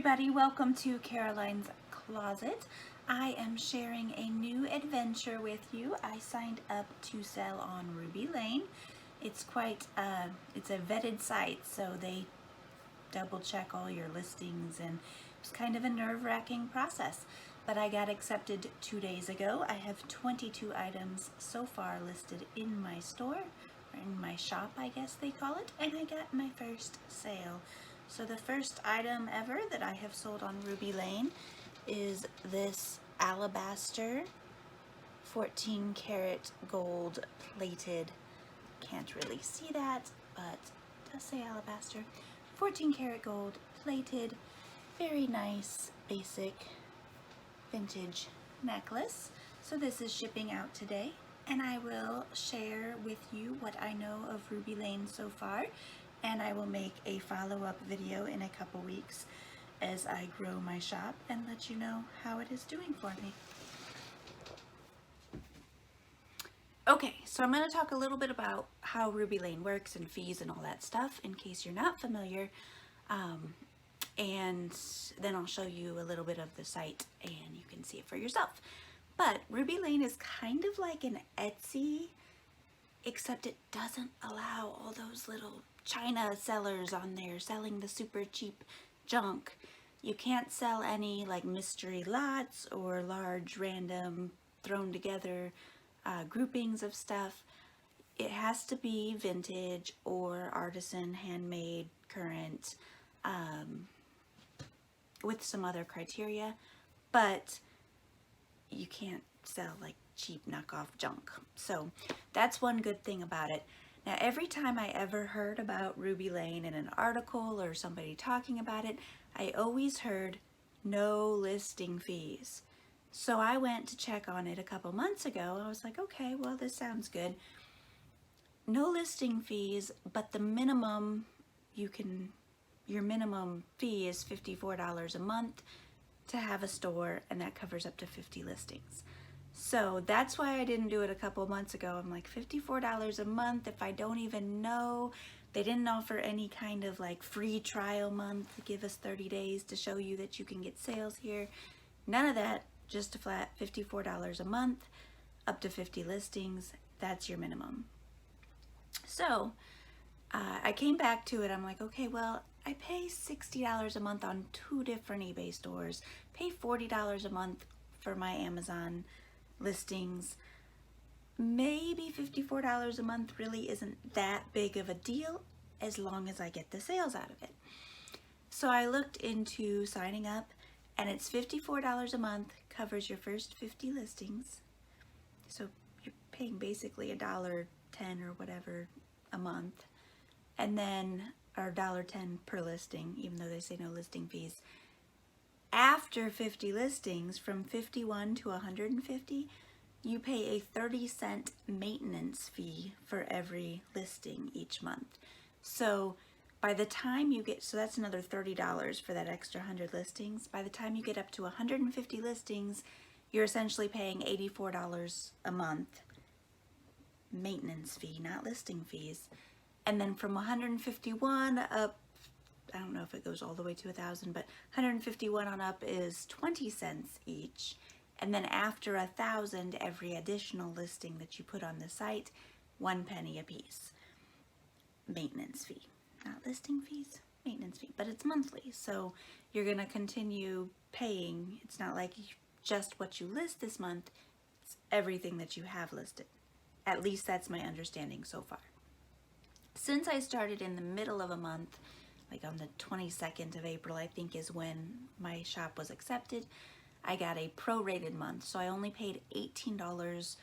everybody, welcome to Caroline's Closet. I am sharing a new adventure with you. I signed up to sell on Ruby Lane. It's it's a vetted site, so they double check all your listings, and it's kind of a nerve-wracking process. But I got accepted 2 days ago. I have 22 items so far listed in my store, or in my shop, I guess they call it, and I got my first sale. So the first item ever that I have sold on Ruby Lane is this alabaster 14 karat gold plated, can't really see that, but it does say alabaster, 14 karat gold plated, very nice basic vintage necklace. So this is shipping out today, and I will share with you what I know of Ruby Lane so far, and I will make a follow-up video in a couple weeks as I grow my shop and let you know how it is doing for me. Okay, so I'm going to talk a little bit about how Ruby Lane works and fees and all that stuff in case you're not familiar, and then I'll show you a little bit of the site and you can see it for yourself. But Ruby Lane is kind of like an Etsy, except it doesn't allow all those little China sellers on there selling the super cheap junk. You can't sell any like mystery lots or large random thrown together groupings of stuff. It has to be vintage or artisan, handmade, current, with some other criteria, but you can't sell like cheap knockoff junk. So that's one good thing about it. Now, every time I ever heard about Ruby Lane in an article or somebody talking about it, I always heard no listing fees. So I went to check on it a couple months ago. I was like, okay, well, this sounds good. No listing fees, but the minimum your minimum fee is $54 a month to have a store, and that covers up to 50 listings. So that's why I didn't do it a couple months ago. I'm like, $54 a month if I don't even know. They didn't offer any kind of like free trial month, give us 30 days to show you that you can get sales here. None of that, just a flat $54 a month, up to 50 listings. That's your minimum. So I came back to it. I'm like, okay, well, I pay $60 a month on 2 different eBay stores, pay $40 a month for my Amazon listings. Maybe $54 a month really isn't that big of a deal as long as I get the sales out of it. So I looked into signing up, and it's $54 a month, covers your first 50 listings. So you're paying basically $1.10 or whatever a month, and then or $1.10 per listing, even though they say no listing fees. After 50 listings, from 51 to 150, you pay a 30-cent maintenance fee for every listing each month. So by the time you get, so that's another $30 for that extra 100 listings. By the time you get up to 150 listings, you're essentially paying $84 a month maintenance fee, not listing fees. And then from 151 up, I don't know if it goes all the way to 1,000, but 151 on up is 20 cents each. And then after 1,000, every additional listing that you put on the site, 1 penny a piece. Maintenance fee, not listing fees, maintenance fee, but it's monthly. So you're going to continue paying. It's not like just what you list this month, it's everything that you have listed. At least that's my understanding so far. Since I started in the middle of a month, like on the 22nd of April, I think is when my shop was accepted, I got a prorated month. So I only paid $18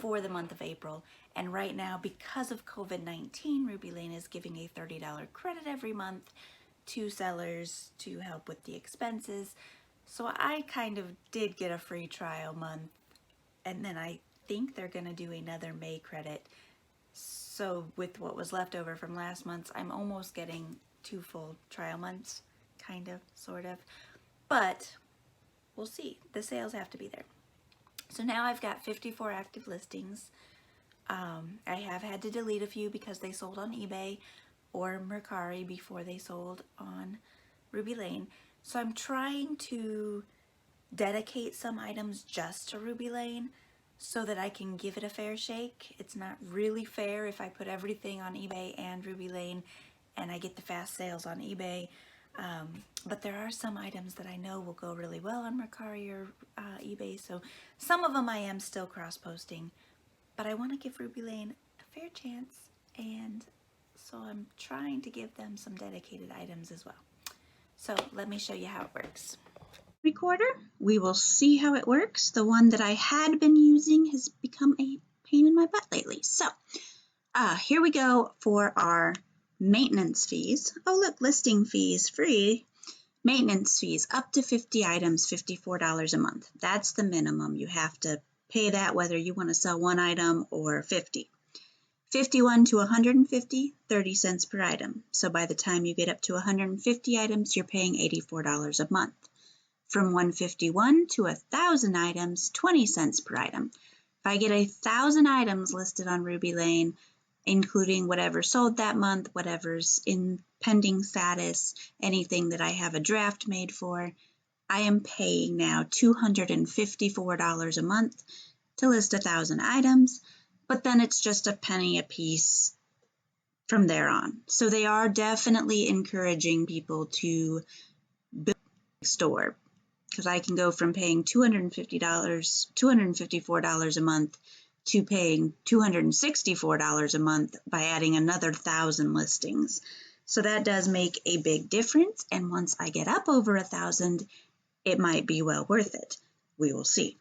for the month of April. And right now, because of COVID-19, Ruby Lane is giving a $30 credit every month to sellers to help with the expenses. So I kind of did get a free trial month, and then I think they're gonna do another May credit. So with what was left over from last month's, I'm almost getting 2 full trial months, kind of, sort of. But we'll see. The sales have to be there. So now I've got 54 active listings. I have had to delete a few because they sold on eBay or Mercari before they sold on Ruby Lane. So I'm trying to dedicate some items just to Ruby Lane so that I can give it a fair shake. It's not really fair if I put everything on eBay and Ruby Lane and I get the fast sales on eBay. But there are some items that I know will go really well on Mercari or eBay, so some of them I am still cross-posting. But I want to give Ruby Lane a fair chance, and so I'm trying to give them some dedicated items as well. So let me show you how it works. Recorder. We will see how it works. The one that I had been using has become a pain in my butt lately. So here we go for our maintenance fees. Oh, look, listing fees free. Maintenance fees up to 50 items, $54 a month. That's the minimum. You have to pay that whether you want to sell one item or 50. 51 to 150, 30 cents per item. So by the time you get up to 150 items, you're paying $84 a month. From 151 to 1,000 items, 20 cents per item. If I get 1,000 items listed on Ruby Lane, including whatever sold that month, whatever's in pending status, anything that I have a draft made for, I am paying now $254 a month to list 1,000 items, but then it's just a penny a piece from there on. So they are definitely encouraging people to build a store, because I can go from paying $254 a month to paying $264 a month by adding another 1,000 listings. So that does make a big difference, and once I get up over 1,000, it might be well worth it. We will see.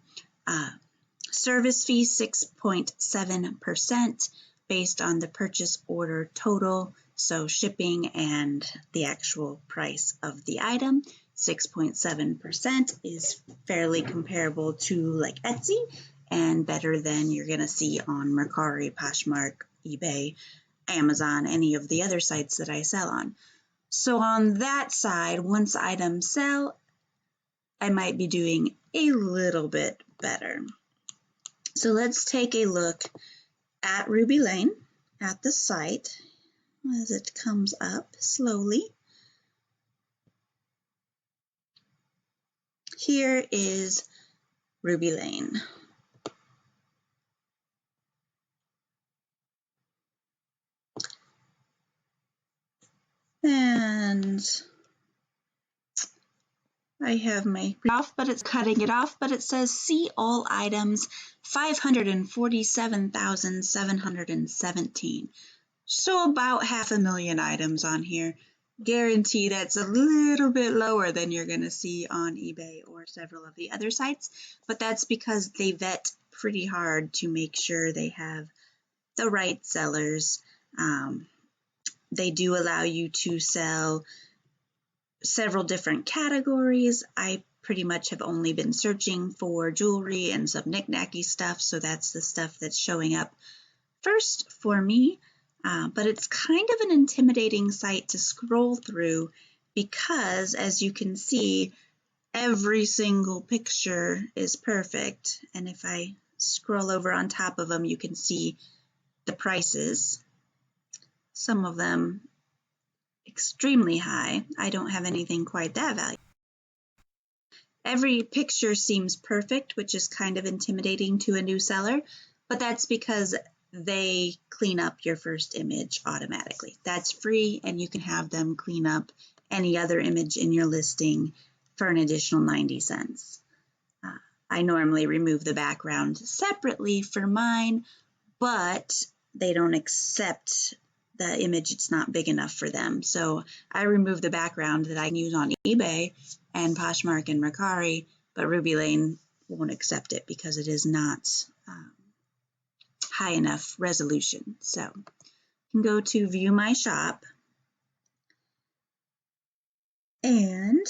Service fee 6.7% based on the purchase order total, so shipping and the actual price of the item. 6.7% is fairly comparable to like Etsy and better than you're going to see on Mercari, Poshmark, eBay, Amazon, any of the other sites that I sell on. So on that side, once items sell, I might be doing a little bit better. So let's take a look at Ruby Lane, at the site, as it comes up slowly. Here is Ruby Lane. And I have my off, but it's cutting it off, but it says see all items 547,717. So about 500,000 items on here. Guarantee that's a little bit lower than you're going to see on eBay or several of the other sites, but that's because they vet pretty hard to make sure they have the right sellers. They do allow you to sell several different categories. I pretty much have only been searching for jewelry and some knick-knacky stuff, so that's the stuff that's showing up first for me. But it's kind of an intimidating site to scroll through because, as you can see, every single picture is perfect. And if I scroll over on top of them, you can see the prices. Some of them extremely high. I don't have anything quite that valuable. Every picture seems perfect, which is kind of intimidating to a new seller, but that's because they clean up your first image automatically. That's free, and you can have them clean up any other image in your listing for an additional 90 cents. I normally remove the background separately for mine, but they don't accept the image. It's not big enough for them. So I remove the background that I can use on eBay and Poshmark and Mercari, but Ruby Lane won't accept it because it is not high enough resolution. So you can go to view my shop, and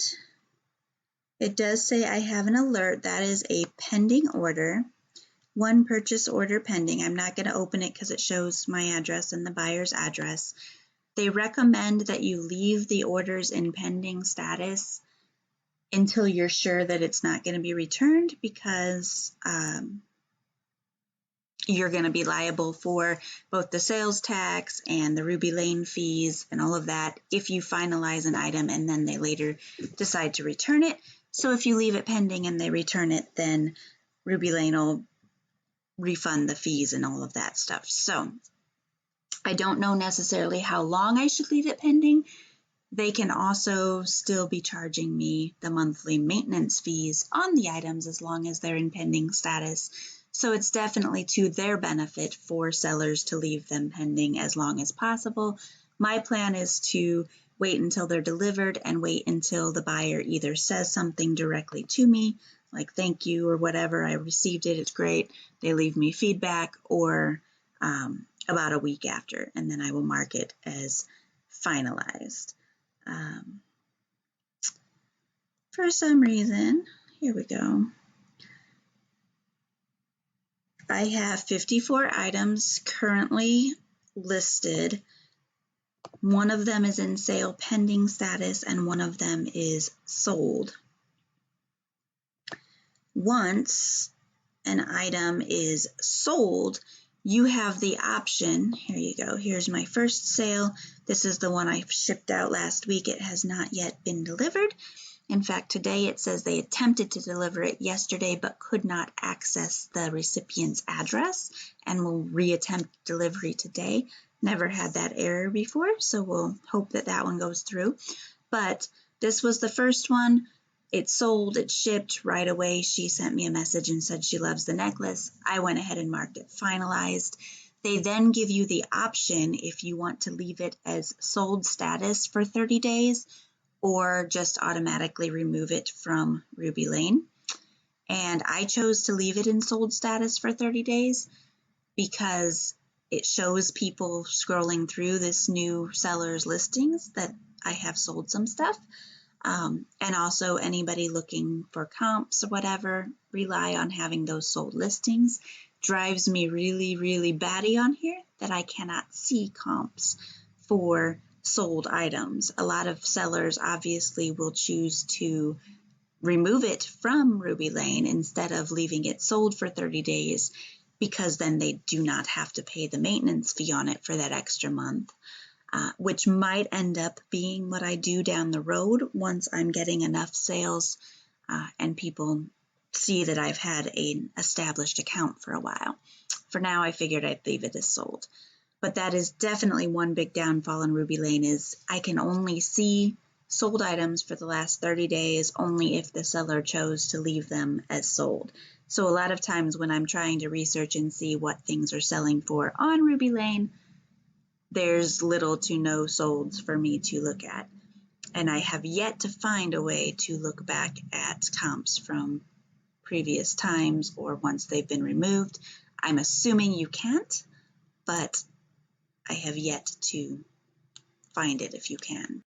it does say I have an alert. That is a pending order. One purchase order pending. I'm not going to open it because it shows my address and the buyer's address. They recommend that you leave the orders in pending status until you're sure that it's not going to be returned, because you're going to be liable for both the sales tax and the Ruby Lane fees and all of that if you finalize an item and then they later decide to return it. So if you leave it pending and they return it, then Ruby Lane will refund the fees and all of that stuff. So I don't know necessarily how long I should leave it pending. They can also still be charging me the monthly maintenance fees on the items as long as they're in pending status. So it's definitely to their benefit for sellers to leave them pending as long as possible. My plan is to wait until they're delivered and wait until the buyer either says something directly to me, like thank you or whatever, I received it, it's great, they leave me feedback, or about a week after, and then I will mark it as finalized. For some reason, here we go. I have 54 items currently listed. One of them is in sale pending status and one of them is sold. Once an item is sold, you have the option, here you go, here's my first sale. This is the one I shipped out last week. It has not yet been delivered. In fact, today it says they attempted to deliver it yesterday but could not access the recipient's address and will reattempt delivery today. Never had that error before, so we'll hope that that one goes through. But this was the first one. It sold, it shipped right away. She sent me a message and said she loves the necklace. I went ahead and marked it finalized. They then give you the option if you want to leave it as sold status for 30 days or just automatically remove it from Ruby Lane. And I chose to leave it in sold status for 30 days because it shows people scrolling through this new seller's listings that I have sold some stuff. And also anybody looking for comps or whatever, rely on having those sold listings. Drives me really, really batty on here that I cannot see comps for sold items. A lot of sellers obviously will choose to remove it from Ruby Lane instead of leaving it sold for 30 days because then they do not have to pay the maintenance fee on it for that extra month. Which might end up being what I do down the road once I'm getting enough sales and people see that I've had an established account for a while. For now, I figured I'd leave it as sold. But that is definitely one big downfall in Ruby Lane is I can only see sold items for the last 30 days only if the seller chose to leave them as sold. So a lot of times when I'm trying to research and see what things are selling for on Ruby Lane, there's little to no solds for me to look at. And I have yet to find a way to look back at comps from previous times or once they've been removed. I'm assuming you can't, but I have yet to find it if you can.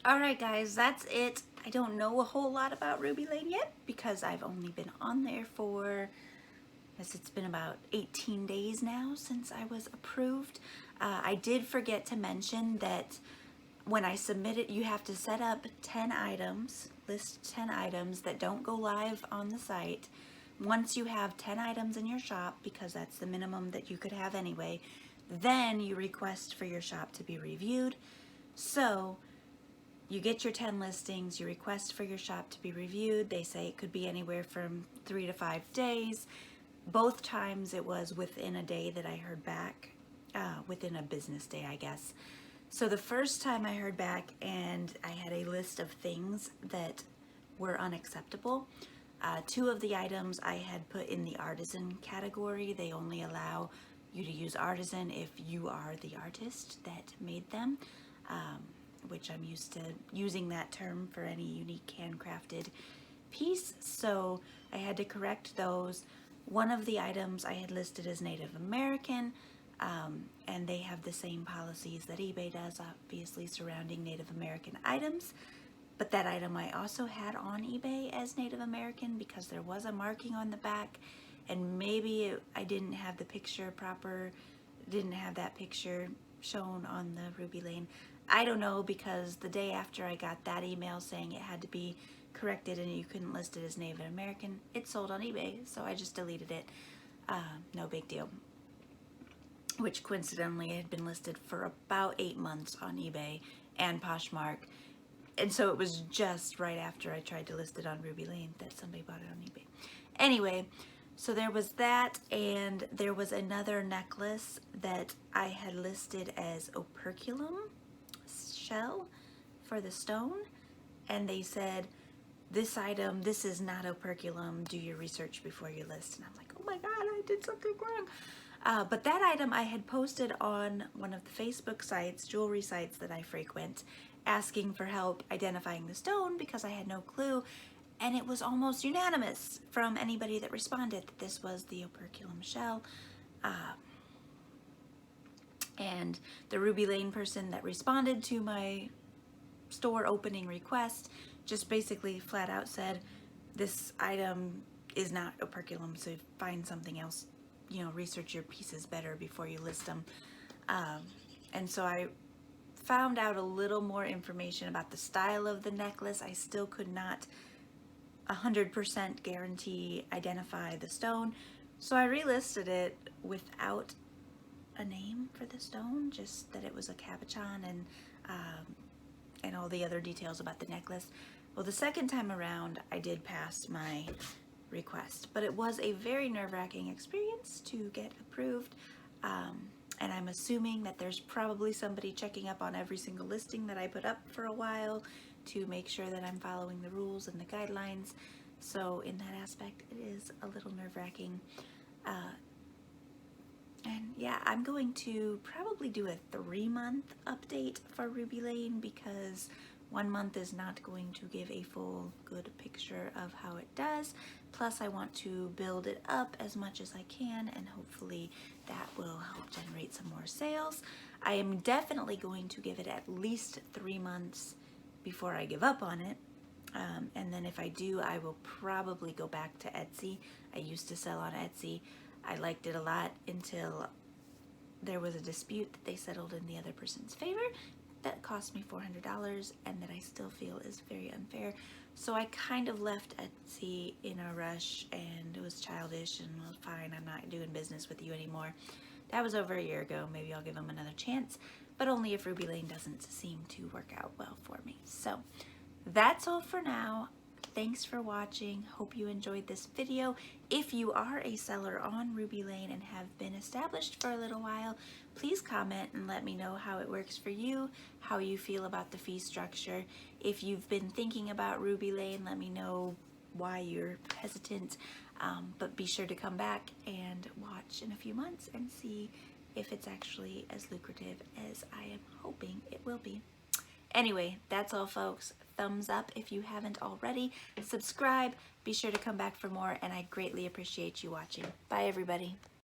All right, guys, that's it. I don't know a whole lot about Ruby Lane yet because I've only been on there for, as it's been about 18 days now since I was approved. I did forget to mention that when I submit it, you have to set up 10 items, list 10 items that don't go live on the site. Once you have 10 items in your shop, because that's the minimum that you could have anyway, then you request for your shop to be reviewed. So you get your 10 listings, you request for your shop to be reviewed. They say it could be anywhere from 3 to 5 days. Both times it was within a day that I heard back, within a business day, I guess. So the first time I heard back and I had a list of things that were unacceptable. 2 of the items I had put in the artisan category. They only allow you to use artisan if you are the artist that made them, which I'm used to using that term for any unique handcrafted piece. So I had to correct those. One of the items I had listed as Native American, and they have the same policies that eBay does, obviously, surrounding Native American items. But that item I also had on eBay as Native American because there was a marking on the back, and maybe I didn't have the picture proper, didn't have that picture shown on the Ruby Lane. I don't know, because the day after I got that email saying it had to be corrected and you couldn't list it as Native American. It sold on eBay, so I just deleted it. No big deal. Which coincidentally had been listed for about 8 months on eBay and Poshmark. And so it was just right after I tried to list it on Ruby Lane that somebody bought it on eBay. Anyway, so there was that, and there was another necklace that I had listed as operculum shell for the stone, and they said, this item, this is not operculum, do your research before you list. And I'm like, oh my god, I did something wrong. But that item I had posted on one of the Facebook sites, jewelry sites that I frequent, asking for help identifying the stone because I had no clue, and it was almost unanimous from anybody that responded that this was the operculum shell. And the Ruby Lane person that responded to my store opening request just basically flat out said, this item is not operculum, so find something else, you know, research your pieces better before you list them. And so I found out a little more information about the style of the necklace. I still could not 100% guarantee identify the stone, so I relisted it without a name for the stone, just that it was a cabochon and all the other details about the necklace. Well, the second time around I did pass my request, but it was a very nerve-wracking experience to get approved, and I'm assuming that there's probably somebody checking up on every single listing that I put up for a while to make sure that I'm following the rules and the guidelines. So in that aspect, it is a little nerve-wracking. And yeah, I'm going to probably do a 3-month update for Ruby Lane because 1 month is not going to give a full good picture of how it does. Plus I want to build it up as much as I can, and hopefully that will help generate some more sales. I am definitely going to give it at least 3 months before I give up on it. And then if I do, I will probably go back to Etsy. I used to sell on Etsy. I liked it a lot until there was a dispute that they settled in the other person's favor that cost me $400 and that I still feel is very unfair. So I kind of left Etsy in a rush, and it was childish, and well, fine, I'm not doing business with you anymore. That was over a year ago. Maybe I'll give them another chance, but only if Ruby Lane doesn't seem to work out well for me. So that's all for now. Thanks for watching. Hope you enjoyed this video. If you are a seller on Ruby Lane and have been established for a little while, please comment and let me know how it works for you, how you feel about the fee structure. If you've been thinking about Ruby Lane, let me know why you're hesitant. But be sure to come back and watch in a few months and see if it's actually as lucrative as I am hoping it will be. Anyway, that's all, folks. Thumbs up if you haven't already. Subscribe. Be sure to come back for more, and I greatly appreciate you watching. Bye, everybody.